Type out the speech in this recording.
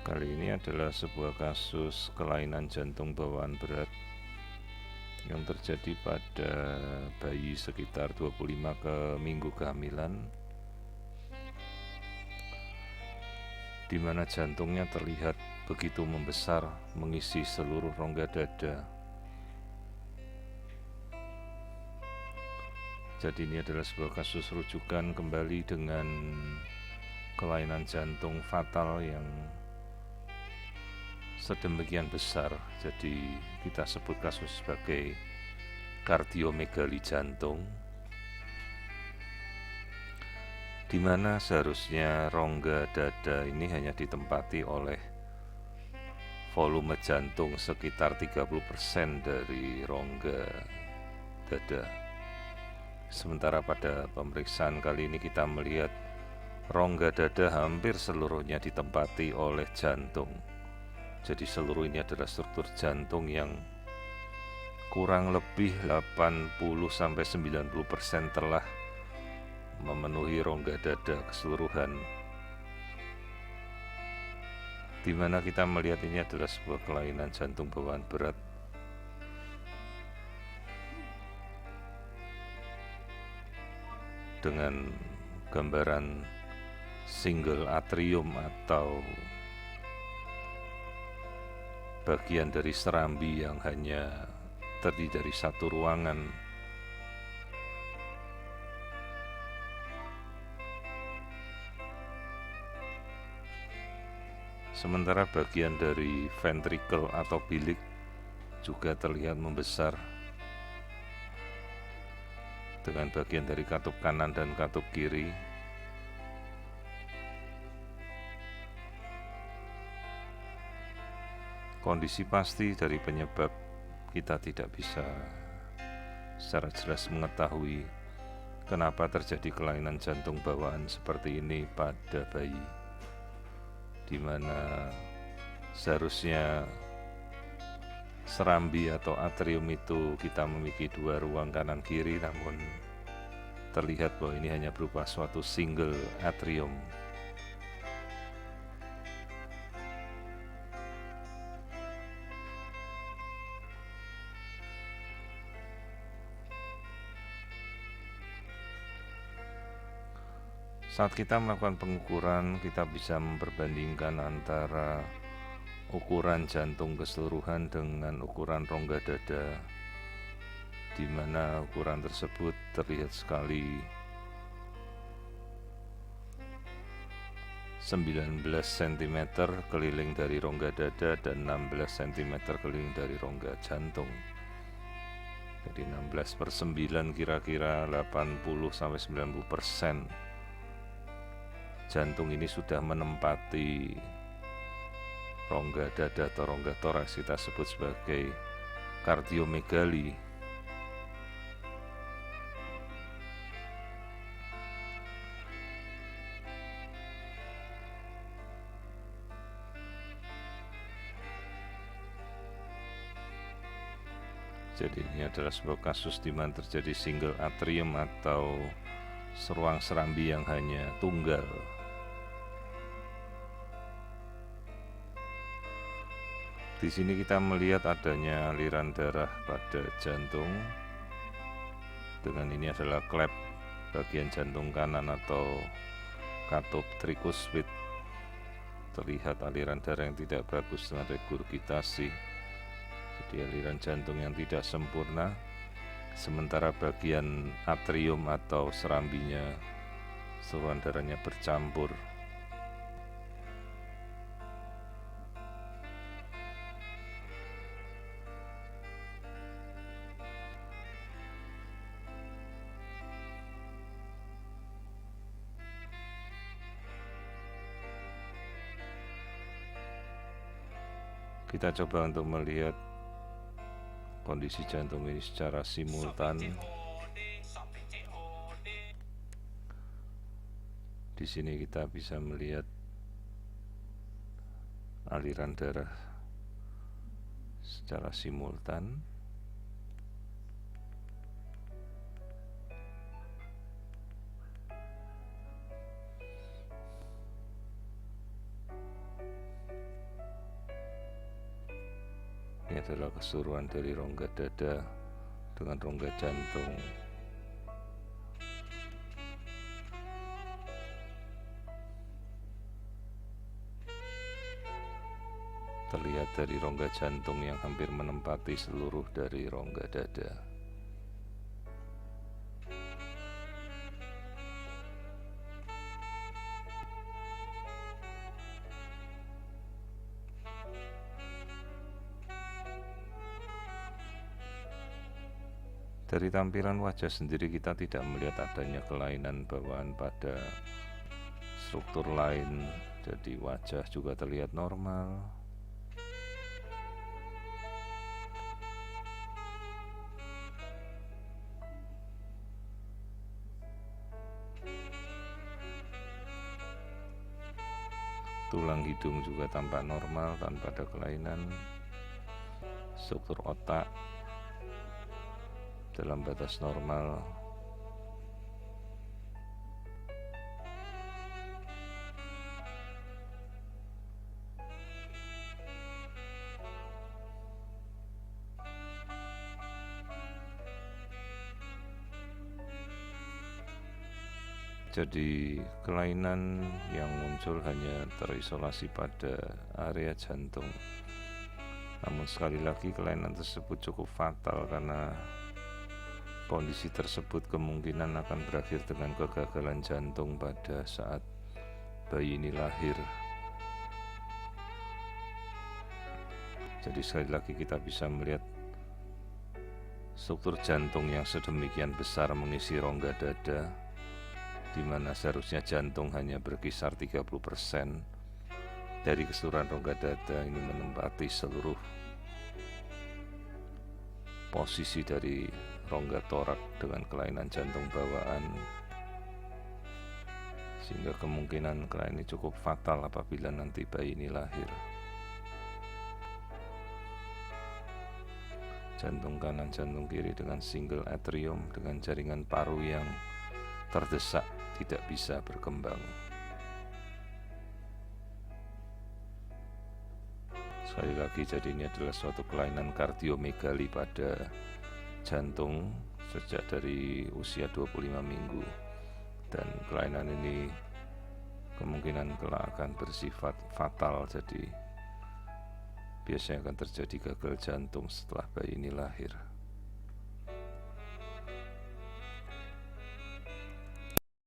Kali ini adalah sebuah kasus kelainan jantung bawaan berat yang terjadi pada bayi sekitar 25 minggu kehamilan, di mana jantungnya terlihat begitu membesar mengisi seluruh rongga dada. Jadi ini adalah sebuah kasus rujukan kembali dengan kelainan jantung fatal yang sedemikian besar. Jadi kita sebut kasus sebagai kardiomegali jantung, di mana seharusnya rongga dada ini hanya ditempati oleh volume jantung sekitar 30% dari rongga dada. Sementara pada pemeriksaan kali ini kita melihat rongga dada hampir seluruhnya ditempati oleh jantung. Jadi seluruh ini adalah struktur jantung yang kurang lebih 80-90% telah memenuhi rongga dada keseluruhan, di mana kita melihat ini adalah sebuah kelainan jantung bawaan berat dengan gambaran single atrium atau bagian dari serambi yang hanya terdiri dari satu ruangan. Sementara bagian dari ventricle atau bilik juga terlihat membesar, dengan bagian dari katup kanan dan katup kiri. Kondisi pasti dari penyebab kita tidak bisa secara jelas mengetahui kenapa terjadi kelainan jantung bawaan seperti ini pada bayi, di mana seharusnya serambi atau atrium itu kita memiliki dua ruang kanan kiri, namun terlihat bahwa ini hanya berupa suatu single atrium. Saat kita melakukan pengukuran, kita bisa memperbandingkan antara ukuran jantung keseluruhan dengan ukuran rongga dada, di mana ukuran tersebut terlihat sekali 19 cm keliling dari rongga dada dan 16 cm keliling dari rongga jantung. Jadi 16/9 kira-kira 80-90% jantung ini sudah menempati rongga dada atau rongga toraks, kita sebut sebagai kardiomegali. Jadi ini adalah sebuah kasus di mana terjadi single atrium atau ruang serambi yang hanya tunggal. Di sini kita melihat adanya aliran darah pada jantung. Dengan ini adalah klep bagian jantung kanan atau katup tricuspid. Terlihat aliran darah yang tidak bagus dengan regurgitasi. Jadi aliran jantung yang tidak sempurna. Sementara bagian atrium atau serambinya saluran darahnya bercampur. Kita coba untuk melihat kondisi jantung ini secara simultan. Di sini kita bisa melihat aliran darah secara simultan. ini adalah keseluruhan dari rongga dada dengan rongga jantung. Terlihat dari rongga jantung yang hampir menempati seluruh dari rongga dada. Dari tampilan wajah sendiri kita tidak melihat adanya kelainan bawaan pada struktur lain, jadi wajah juga terlihat normal. Tulang hidung juga tampak normal tanpa ada kelainan. Struktur otak dalam batas normal. Jadi kelainan yang muncul hanya terisolasi pada area jantung. Namun sekali lagi kelainan tersebut cukup fatal karena kondisi tersebut kemungkinan akan berakhir dengan kegagalan jantung pada saat bayi ini lahir. Jadi sekali lagi kita bisa melihat struktur jantung yang sedemikian besar mengisi rongga dada, di mana seharusnya jantung hanya berkisar 30% dari keseluruhan rongga dada. Ini menempati seluruh posisi dari rongga torak dengan kelainan jantung bawaan, sehingga kemungkinan kelainan ini cukup fatal apabila nanti bayi ini lahir. Jantung kanan, jantung kiri dengan single atrium dengan jaringan paru yang terdesak tidak bisa berkembang. Sekali lagi, jadi ini adalah suatu kelainan kardiomegali pada jantung sejak dari usia 25 minggu, dan kelainan ini kemungkinan kelak akan bersifat fatal. Jadi biasanya akan terjadi gagal jantung setelah bayi ini lahir.